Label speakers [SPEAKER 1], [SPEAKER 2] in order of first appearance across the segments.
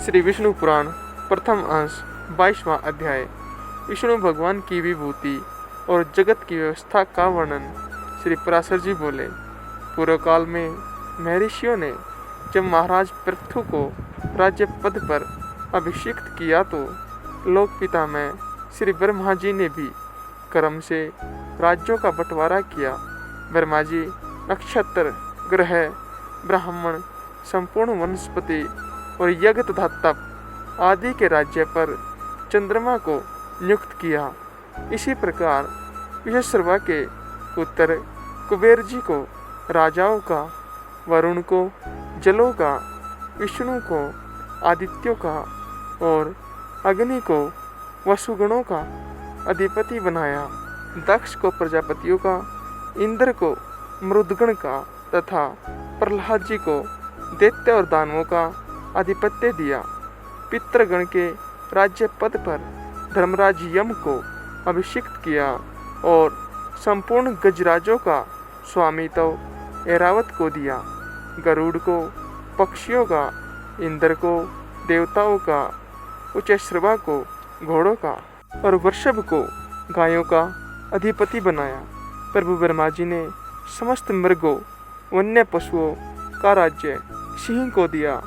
[SPEAKER 1] श्री विष्णु पुराण प्रथम अंश 22वां अध्याय। विष्णु भगवान की विभूति और जगत की व्यवस्था का वर्णन। श्री पराशर जी बोले, पूर्व काल में महर्षियों ने जब महाराज पृथु को राज्य पद पर अभिषिक्त किया तो लोक पिता में श्री ब्रह्मा जी ने भी क्रम से राज्यों का बंटवारा किया। ब्रह्मा जी नक्षत्र, ग्रह, ब्राह्मण, संपूर्ण वनस्पति और यज्ञ तथा तप आदि के राज्य पर चंद्रमा को नियुक्त किया। इसी प्रकार विश्वशर्मा के पुत्र कुबेर जी को राजाओं का, वरुण को जलों का, विष्णु को आदित्यों का और अग्नि को वसुगणों का अधिपति बनाया। दक्ष को प्रजापतियों का, इंद्र को मरुदगण का तथा प्रहलाद जी को दैत्य और दानवों का आधिपत्य दिया। पितृगण के राज्य पद पर धर्मराज यम को अभिषिक्त किया और संपूर्ण गजराजों का स्वामित्व ऐरावत को दिया। गरुड़ को पक्षियों का, इंद्र को देवताओं का, उच्चश्रवा को घोड़ों का और वृषभ को गायों का अधिपति बनाया। प्रभु ब्रह्मा जी ने समस्त मृगों, वन्य पशुओं का राज्य सिंह को दिया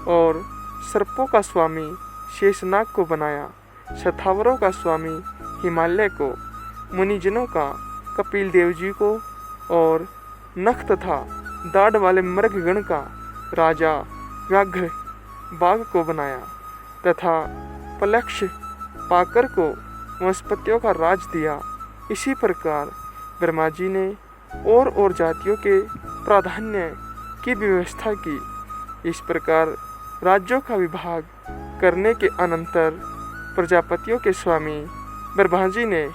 [SPEAKER 1] और सर्पों का स्वामी शेषनाग को बनाया। शतावरों का स्वामी हिमालय को, मुनिजनों का कपिल देव जी को और नख तथा दाढ़ वाले मृगगण का राजा व्याघ्र बाघ को बनाया तथा पलक्ष पाकर को वनस्पतियों का राज दिया। इसी प्रकार ब्रह्मा जी ने और जातियों के प्राधान्य की व्यवस्था की। इस प्रकार राज्यों का विभाग करने के अनंतर प्रजापतियों के स्वामी ब्रह्मा जी ने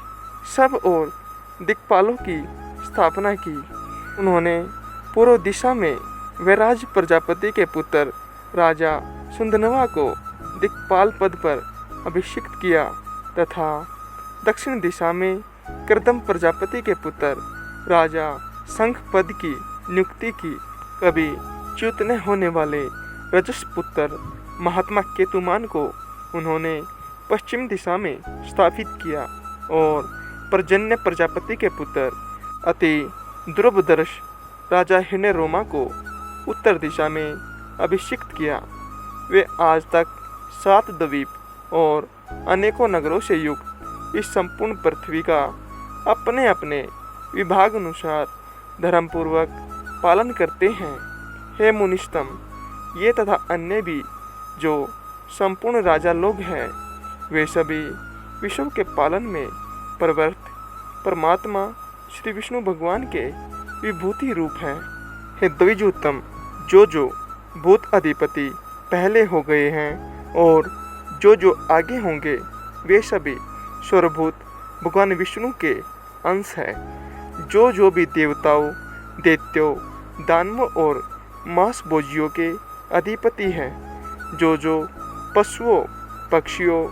[SPEAKER 1] सब और दिक्पालों की स्थापना की। उन्होंने पूर्व दिशा में वैराज प्रजापति के पुत्र राजा सुंदनवा को दिक्पाल पद पर अभिषिक्त किया तथा दक्षिण दिशा में कृदम प्रजापति के पुत्र राजा शंख पद की नियुक्ति की। कभी च्युत न होने वाले रजस पुत्र महात्मा केतुमान को उन्होंने पश्चिम दिशा में स्थापित किया और पर्जन्य प्रजापति के पुत्र अति ध्रुवदर्श राजा हिरण्यरोमा को उत्तर दिशा में अभिषिक्त किया। वे आज तक 7 द्वीप और अनेकों नगरों से युक्त इस संपूर्ण पृथ्वी का अपने अपने विभाग अनुसार धर्मपूर्वक पालन करते हैं। हे मुनिष्तम, ये तथा अन्य भी जो संपूर्ण राजा लोग हैं, वे सभी विश्व के पालन में प्रवृत्त परमात्मा श्री विष्णु भगवान के विभूति रूप हैं। हे द्विजोत्तम, जो भूत अधिपति पहले हो गए हैं और जो आगे होंगे, वे सभी स्वरभूत भगवान विष्णु के अंश हैं। जो भी देवताओं, दैत्यों, दानवों और मांसभोजियों के अधिपति हैं, जो पशुओं, पक्षियों,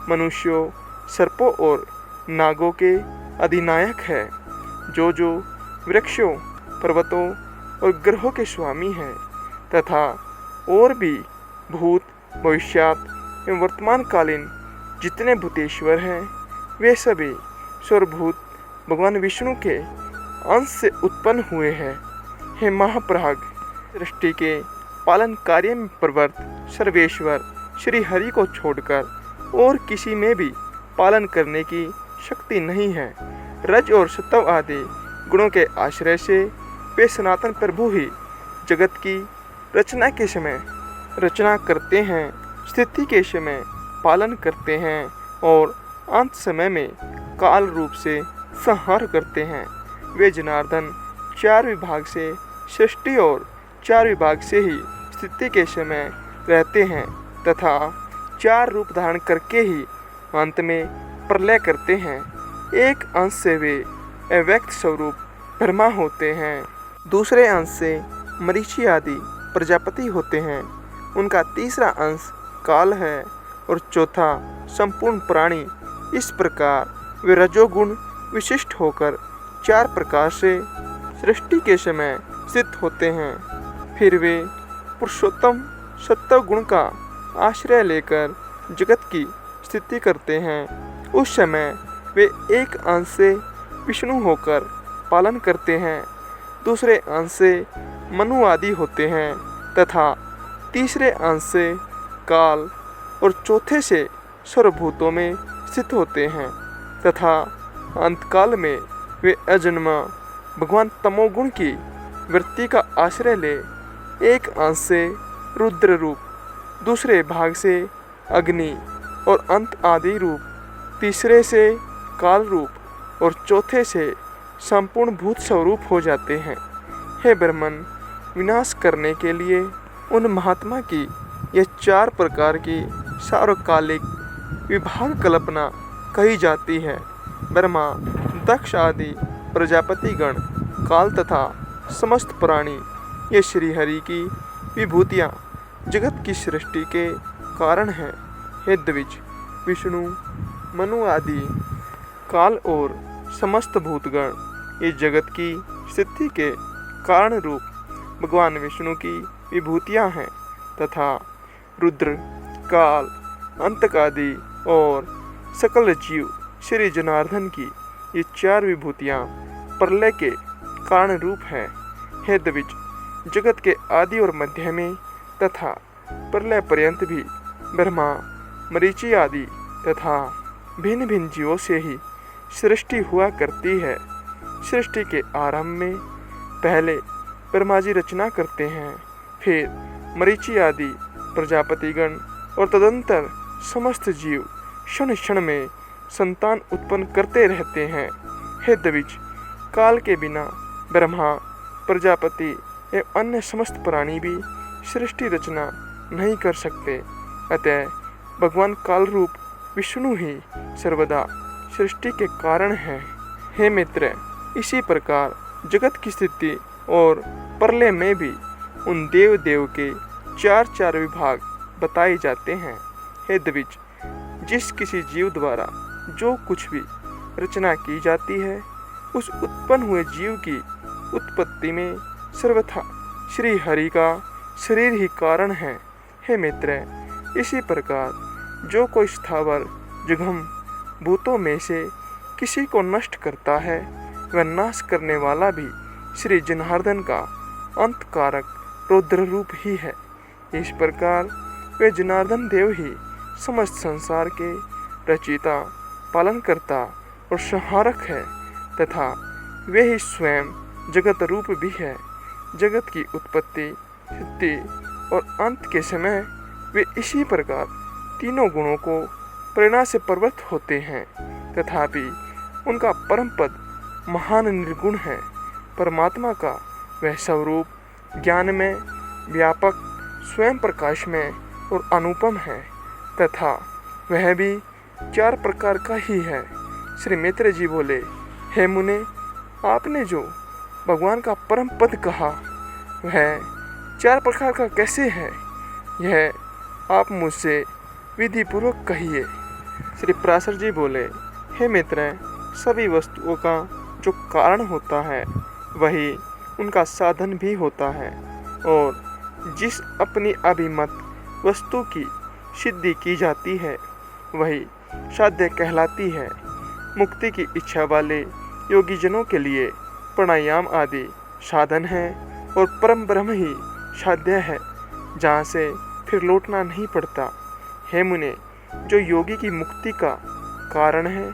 [SPEAKER 1] मनुष्यों, सर्पों और नागों के अधिनायक हैं, जो वृक्षों, पर्वतों और ग्रहों के स्वामी हैं तथा और भी भूत, भविष्यात एवं वर्तमानकालीन जितने भूतेश्वर हैं, वे सभी स्वरभूत भगवान विष्णु के अंश से उत्पन्न हुए हैं। हे महाप्रभाग, सृष्टि के पालन कार्य में प्रवृत्त सर्वेश्वर श्री हरि को छोड़कर और किसी में भी पालन करने की शक्ति नहीं है। रज और सत्व आदि गुणों के आश्रय से वे सनातन प्रभु ही जगत की रचना के समय रचना करते हैं, स्थिति के समय पालन करते हैं और अंत समय में काल रूप से संहार करते हैं। वे जनार्दन 4 विभाग से सृष्टि और 4 विभाग से ही स्थिति के समय रहते हैं तथा 4 रूप धारण करके ही अंत में प्रलय करते हैं। एक अंश से वे अव्यक्त स्वरूप ब्रह्मा होते हैं, दूसरे अंश से मरीचि आदि प्रजापति होते हैं, उनका तीसरा अंश काल है और चौथा संपूर्ण प्राणी। इस प्रकार वे रजोगुण विशिष्ट होकर 4 प्रकार से सृष्टि के समय सिद्ध होते हैं। फिर वे पुरुषोत्तम सत्व गुण का आश्रय लेकर जगत की स्थिति करते हैं, उस समय वे एक अंश से विष्णु होकर पालन करते हैं, दूसरे अंश से मनु आदि होते हैं तथा तीसरे अंश से काल और चौथे से सर्वभूतों में स्थित होते हैं तथा अंतकाल में वे अजन्मा भगवान तमोगुण की वृत्ति का आश्रय ले एक अंश से रुद्र रूप, दूसरे भाग से अग्नि और अंत आदि रूप, तीसरे से काल रूप और चौथे से संपूर्ण भूत स्वरूप हो जाते हैं। हे ब्रह्मन, विनाश करने के लिए उन महात्मा की ये 4 प्रकार की सार्वकालिक विभाग कल्पना कही जाती है। ब्रह्मा, दक्ष आदि प्रजापतिगण, काल तथा समस्त प्राणी ये श्री हरि की विभूतियाँ जगत की सृष्टि के कारण हैं। हे द्विज, विष्णु, मनु आदि काल और समस्त भूतगण ये जगत की स्थिति के कारण रूप भगवान विष्णु की विभूतियाँ हैं तथा रुद्र, काल, अंतक आदि और सकल जीव श्री जनार्दन की ये 4 विभूतियाँ प्रलय के कारण रूप हैं। हे द्विज, जगत के आदि और मध्य में तथा प्रलय पर्यंत भी ब्रह्मा, मरीचि आदि तथा भिन्न भिन्न जीवों से ही सृष्टि हुआ करती है। सृष्टि के आरंभ में पहले ब्रह्मा जी रचना करते हैं, फिर मरीचि आदि प्रजापतिगण और तदंतर समस्त जीव क्षण क्षण में संतान उत्पन्न करते रहते हैं। हे द्विज, काल के बिना ब्रह्मा, प्रजापति एवं अन्य समस्त प्राणी भी सृष्टि रचना नहीं कर सकते। अतः भगवान काल रूप विष्णु ही सर्वदा सृष्टि के कारण है। हे मित्र, इसी प्रकार जगत की स्थिति और प्रलय में भी उन देव देव के 4 विभाग बताए जाते हैं। हे द्विज, जिस किसी जीव द्वारा जो कुछ भी रचना की जाती है, उस उत्पन्न हुए जीव की उत्पत्ति में सर्वथा श्री हरि का शरीर ही कारण है। हे मित्र, इसी प्रकार जो कोई स्थावर जंगम भूतों में से किसी को नष्ट करता है, वह नाश करने वाला भी श्री जनार्दन का अंतकारक रुद्र रूप ही है। इस प्रकार वे जनार्दन देव ही समस्त संसार के रचयिता, पालनकर्ता और संहारक है तथा वे ही स्वयं जगत रूप भी है। जगत की उत्पत्ति, स्थिति और अंत के समय वे इसी प्रकार तीनों गुणों को प्रेरणा से प्रवृत्त होते हैं, तथापि उनका परम पद महान निर्गुण है। परमात्मा का वह स्वरूप ज्ञान में व्यापक, स्वयं प्रकाश में और अनुपम है तथा वह भी 4 प्रकार का ही है। श्री मित्र जी बोले, हे मुने, आपने जो भगवान का परम पद कहा वह 4 प्रकार का कैसे है, यह आप मुझसे विधि पूर्वक कहिए। श्री पराशर जी बोले, हे मित्र, सभी वस्तुओं का जो कारण होता है वही उनका साधन भी होता है, और जिस अपनी अभिमत वस्तु की सिद्धि की जाती है वही साध्य कहलाती है। मुक्ति की इच्छा वाले योगी जनों के लिए प्राणायाम आदि साधन है और परम ब्रह्म ही साध्य है, जहाँ से फिर लौटना नहीं पड़ता। हे मुने, जो योगी की मुक्ति का कारण है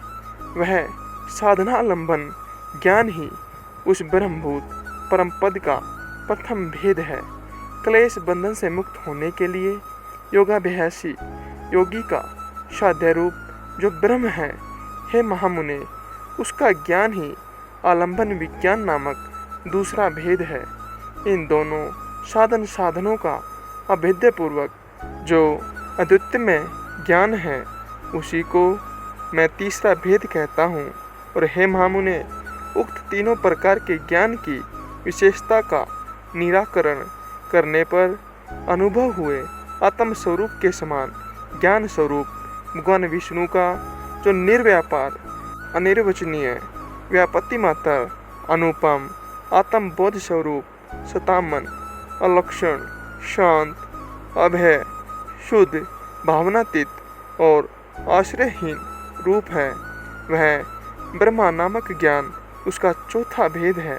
[SPEAKER 1] वह साधनालंबन ज्ञान ही उस ब्रह्मभूत परम पद का प्रथम भेद है। क्लेश बंधन से मुक्त होने के लिए योगाभ्यासी योगी का साध्य रूप जो ब्रह्म है, हे महामुने, उसका ज्ञान ही आलंबन विज्ञान नामक दूसरा भेद है। इन दोनों साधनों का अभेद्य पूर्वक जो अद्वितीय ज्ञान है, उसी को मैं तीसरा भेद कहता हूँ। और हे महामुने, उक्त तीनों प्रकार के ज्ञान की विशेषता का निराकरण करने पर अनुभव हुए आत्म स्वरूप के समान ज्ञान स्वरूप भगवान विष्णु का जो निर्व्यापार, अनिर्वचनीय, व्यापत्ति मात्र, अनुपम, आत्मबोध स्वरूप, सतामन, अलक्षण, शांत, अभय, शुद्ध, भावनातीत और आश्रयहीन रूप है। वह ब्रह्मा नामक ज्ञान उसका चौथा भेद है।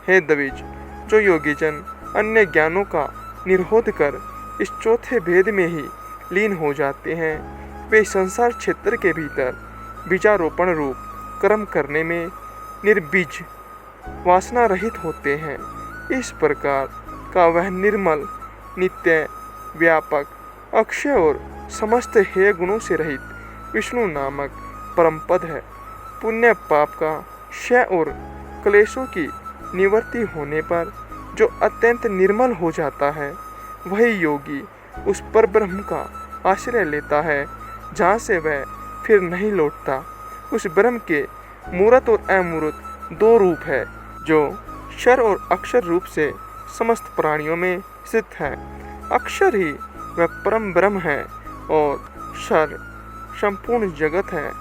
[SPEAKER 1] हे द्विज, जो योगीजन अन्य ज्ञानों का निरोध कर इस चौथे भेद में ही लीन हो जाते हैं, वे संसार क्षेत्र के भीतर बीजारोपण रूप कर्म करने में निर्बीज वासना रहित होते हैं। इस प्रकार का वह निर्मल, नित्य, व्यापक, अक्षय और समस्त हेय गुणों से रहित विष्णु नामक परम पद है। पुण्य पाप का क्षय और क्लेशों की निवृत्ति होने पर जो अत्यंत निर्मल हो जाता है, वही योगी उस पर ब्रह्म का आश्रय लेता है, जहाँ से वह फिर नहीं लौटता। उस ब्रह्म के मूर्त और अमूर्त दो रूप है, जो क्षर और अक्षर रूप से समस्त प्राणियों में स्थित है। अक्षर ही वह परम ब्रह्म है और क्षर संपूर्ण जगत है।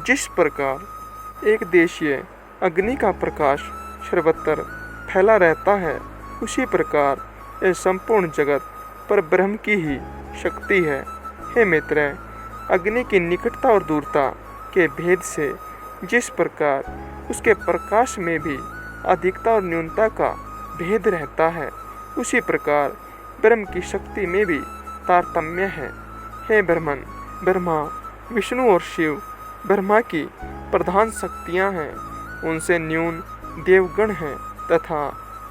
[SPEAKER 1] जिस प्रकार एक देशीय अग्नि का प्रकाश सर्वत्र फैला रहता है, उसी प्रकार यह संपूर्ण जगत पर ब्रह्म की ही शक्ति है। हे मित्र, अग्नि की निकटता और दूरता के भेद से जिस प्रकार उसके प्रकाश में भी अधिकता और न्यूनता का भेद रहता है, उसी प्रकार ब्रह्म की शक्ति में भी तारतम्य है। हे ब्रह्मन, ब्रह्मा, विष्णु और शिव ब्रह्मा की प्रधान शक्तियाँ हैं। उनसे न्यून देवगण हैं तथा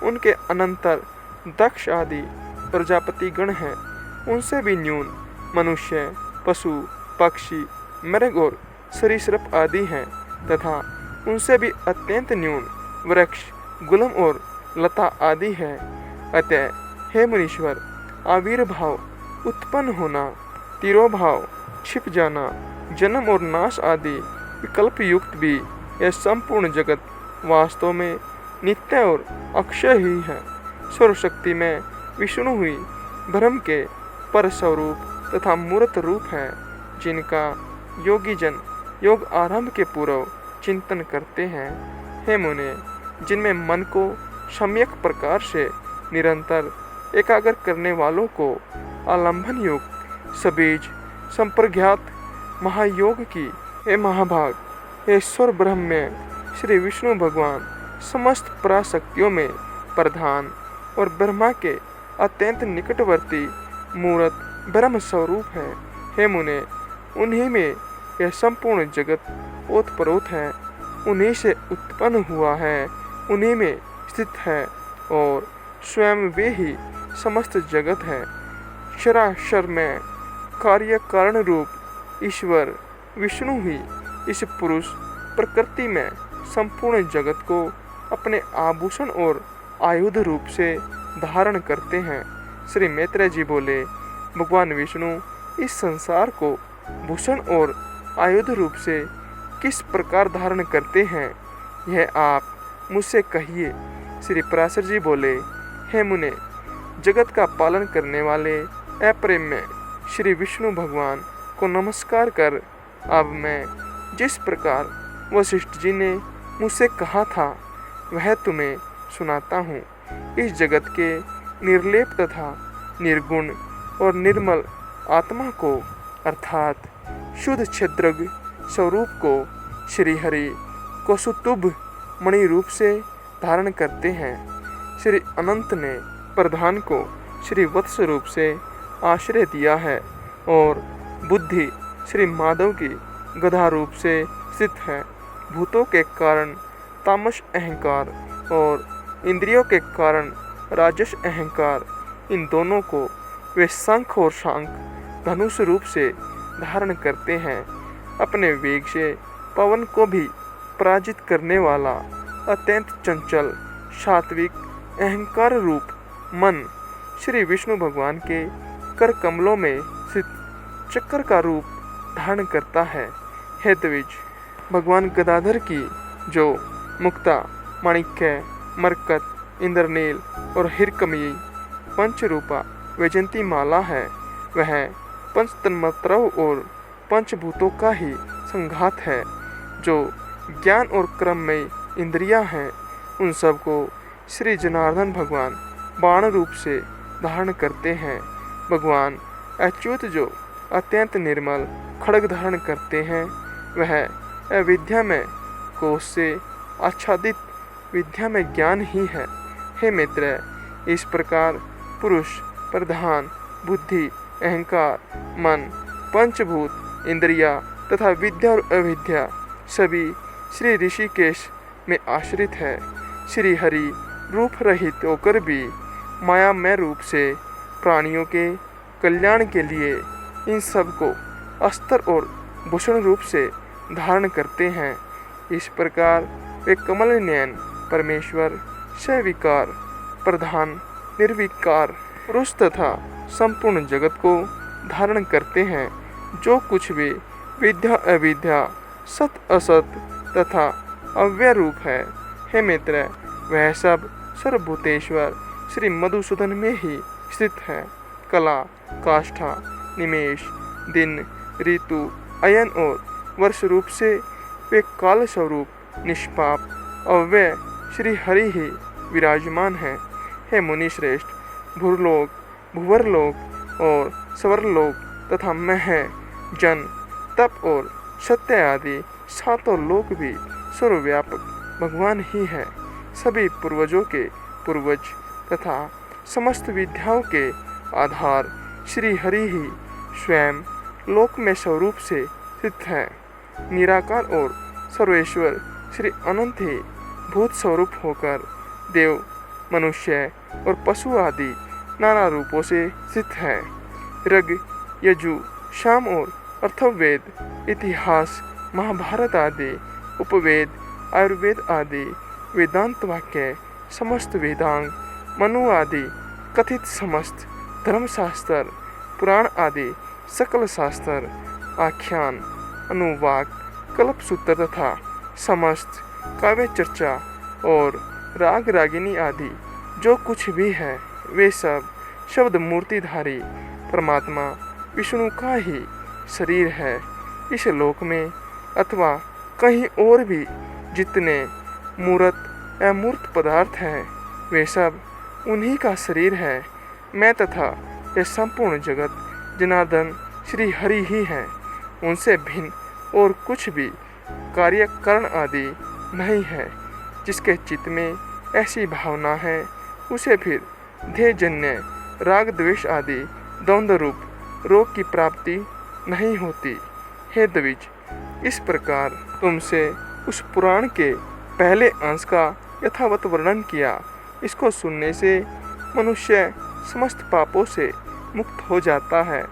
[SPEAKER 1] उनके अनंतर दक्ष आदि प्रजापति गण हैं। उनसे भी न्यून मनुष्य, पशु, पक्षी, मृग और सरीसृप आदि हैं तथा उनसे भी अत्यंत न्यून वृक्ष, गुलम और लता आदि है। अतः हे मुनीश्वर, आविर्भाव, उत्पन्न होना, तिरोभाव, छिप जाना, जन्म और नाश आदि विकल्प युक्त भी यह संपूर्ण जगत वास्तव में नित्य और अक्षय ही है। सर्वशक्ति में विष्णु हुई ब्रह्म के पर स्वरूप तथा मूर्त रूप है, जिनका योगीजन योग आरंभ के पूर्व चिंतन करते हैं। हे मुने, जिनमें मन को सम्यक प्रकार से निरंतर एकाग्र करने वालों को आलंबन योग सबीज संप्रज्ञात महायोग की, हे महाभाग, हे स्वर ब्रह्म में श्री विष्णु भगवान समस्त पराशक्तियों में प्रधान और ब्रह्मा के अत्यंत निकटवर्ती मूर्त ब्रह्म स्वरूप है। हे मुने, उन्हीं में यह संपूर्ण जगत ओतप्रोत है, उन्हीं से उत्पन्न हुआ है, उन्हीं में स्थित है और स्वयं वे ही समस्त जगत है। क्षराक्षर में कार्य कारण रूप ईश्वर विष्णु ही इस पुरुष प्रकृति में संपूर्ण जगत को अपने आभूषण और आयुध रूप से धारण करते हैं। श्री मैत्रेय जी बोले, भगवान विष्णु इस संसार को भूषण और आयुध रूप से किस प्रकार धारण करते हैं, यह आप मुझसे कहिए। श्री पराशर जी बोले, हे मुने, जगत का पालन करने वाले अप्रेम में श्री विष्णु भगवान को नमस्कार कर अब मैं जिस प्रकार वशिष्ठ जी ने मुझसे कहा था वह तुम्हें सुनाता हूँ। इस जगत के निर्लेप तथा निर्गुण और निर्मल आत्मा को अर्थात शुद्ध छिद्रग स्वरूप को श्री हरि कौसुतुभ मणि रूप से धारण करते हैं। श्री अनंत ने प्रधान को श्री वत्स रूप से आश्रय दिया है और बुद्धि श्री माधव की गधा रूप से स्थित है। भूतों के कारण तामस अहंकार और इंद्रियों के कारण राजस अहंकार, इन दोनों को वे शंख और शांख धनुष रूप से धारण करते हैं। अपने वेग से पवन को भी पराजित करने वाला अत्यंत चंचल सात्विक अहंकार रूप मन श्री विष्णु भगवान के कर कमलों में स्थित चक्र का रूप धारण करता है। हे द्विज, भगवान गदाधर की जो मुक्ता, माणिक्य, मरकत, इंद्रनील और हिरकमयी पंचरूपा वैजंती माला है, वह पंचतन्मात्राओं और पंचभूतों का ही संघात है। जो ज्ञान और क्रम में इंद्रियां हैं, उन सब को श्री जनार्दन भगवान बाण रूप से धारण करते हैं। भगवान अच्युत जो अत्यंत निर्मल खड्ग धारण करते हैं, वह अविद्या में कोष से आच्छादित विद्या में ज्ञान ही है। हे मित्र, इस प्रकार पुरुष प्रधान बुद्धि, अहंकार, मन, पंचभूत, इंद्रिया तथा विद्या और अविद्या सभी श्री ऋषिकेश में आश्रित है। श्री हरि रूप रहित होकर भी मायामय रूप से प्राणियों के कल्याण के लिए इन सब को अस्त्र और भूषण रूप से धारण करते हैं। इस प्रकार वे कमल नयन परमेश्वर सविकार प्रधान निर्विकार पुरुष तथा संपूर्ण जगत को धारण करते हैं। जो कुछ भी विद्या अविद्या सत असत तथा अव्यय रूप है, हे मित्र, वह सब सर्वभूतेश्वर श्री मधुसूदन में ही स्थित है। कला, काष्ठा, निमेष, दिन, ऋतु, अयन और वर्ष रूप से वे काल स्वरूप निष्पाप अव्यय श्री हरि ही विराजमान है। हे मुनि श्रेष्ठ, भूरलोक, भुवरलोक और स्वर्लोक तथा मह, जन, तप और सत्य आदि सातों लोक भी सर्वव्यापक भगवान ही है। सभी पूर्वजों के पूर्वज तथा समस्त विद्याओं के आधार श्री हरि ही स्वयं लोक में स्वरूप से स्थित है। निराकार और सर्वेश्वर श्री अनंत ही भूत स्वरूप होकर देव, मनुष्य और पशु आदि नाना रूपों से स्थित है। ऋग, यजु, साम और अथर्ववेद, इतिहास, महाभारत आदि उपवेद, आयुर्वेद आदि वेदांत वाक्य, समस्त वेदांग, मनु आदि कथित समस्त धर्मशास्त्र, पुराण आदि सकल शास्त्र, आख्यान, अनुवाक, कल्पसूत्र तथा समस्त काव्य चर्चा और राग रागिनी आदि जो कुछ भी है, वे सब शब्द मूर्तिधारी परमात्मा विष्णु का ही शरीर है। इस लोक में अथवा कहीं और भी जितने मूर्त अमूर्त पदार्थ हैं, वे सब उन्हीं का शरीर है। मैं तथा यह संपूर्ण जगत जनार्दन श्री हरि ही हैं। उनसे भिन्न और कुछ भी कार्यकरण आदि नहीं है। जिसके चित्त में ऐसी भावना है, उसे फिर ध्येयजन्य राग द्वेष आदि द्वंद्व रूप रोग की प्राप्ति नहीं होती। हे द्विज, इस प्रकार तुमसे उस पुराण के पहले अंश का यथावत वर्णन किया। इसको सुनने से मनुष्य समस्त पापों से मुक्त हो जाता है।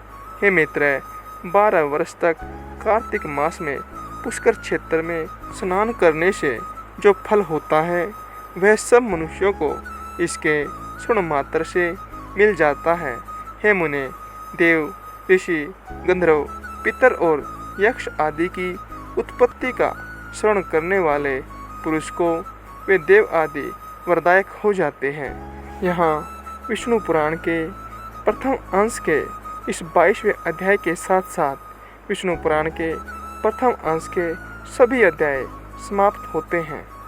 [SPEAKER 1] हे मित्र, 12 वर्ष तक कार्तिक मास में पुष्कर क्षेत्र में स्नान करने से जो फल होता है, वह सब मनुष्यों को इसके सुन मात्र से मिल जाता है। हे मुने, देव, ऋषि, गंधर्व, पितर और यक्ष आदि की उत्पत्ति का श्रवण करने वाले पुरुष को वे देव आदि वरदायक हो जाते हैं। यहाँ विष्णु पुराण के प्रथम अंश के इस 22वें अध्याय के साथ साथ विष्णु पुराण के प्रथम अंश के सभी अध्याय समाप्त होते हैं।